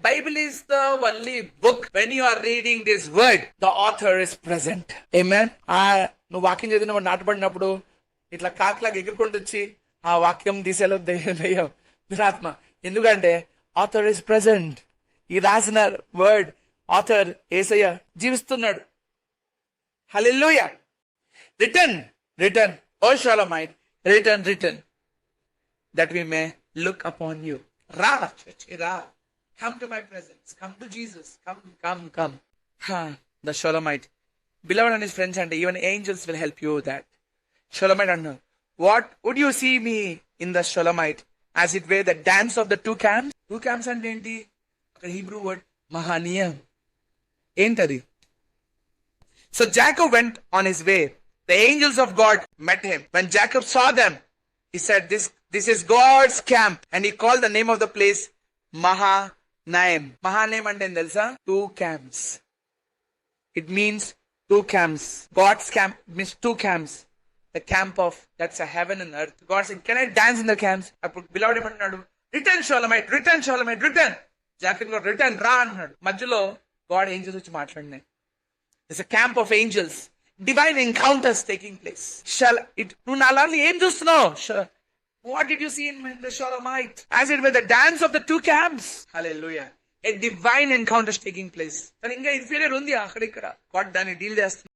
Bible is the only book when you are reading this word, the author is present. Amen. నువ్వు వాక్యం చదివినప్పుడు నాటపడినప్పుడు ఇట్లా కాకులాగా ఎగురుకుంటూ వచ్చి ఆ వాక్యం తీసేలో దెయ్యం దురాత్మ. ఎందుకంటే ఆథర్ ఇస్ ప్రెసెంట్. ఈ రాసిన వర్డ్ ఆథర్ యేసయ్య జీవిస్తున్నాడు. Hallelujah. Return O Shulamite, return that we may look upon you. Ra, come to my presence, come to Jesus, come. The Shulamite, beloved and his friends, and even angels will help you with that. Shulamite, and what would you see me in the Shulamite? As it were the dance of the two camps. Two camps and enti Hebrew word Mahaniyam. Entadi. So Jacob went on his way. The angels of God met him. When Jacob saw them, he said, this is God's camp. And he called the name of the place Mahanaim. Mahanaim ante em telusa? Two camps. It means two camps. God's camp means two camps. The camp of, that's a heaven and earth. God said, can I dance in the camps? Beloved ఏమంటున్నాడు, return షోలమైట్, return. Jacket లో return రా అన్నాడు. మధ్యలో God angels వచ్చి మాట్లాడినాయి. There's a camp of angels. Divine encounters taking place. నువ్వు నాలో ఏం చూస్తున్నావు? What did you see in the Shulamite? As it were the dance of the two camps. Hallelujah. A divine encounters taking place. కానీ ఇంకా inferior ఉంది అక్కడ ఇక్కడ. God దాన్ని డీల్ చేస్తున్నాడు.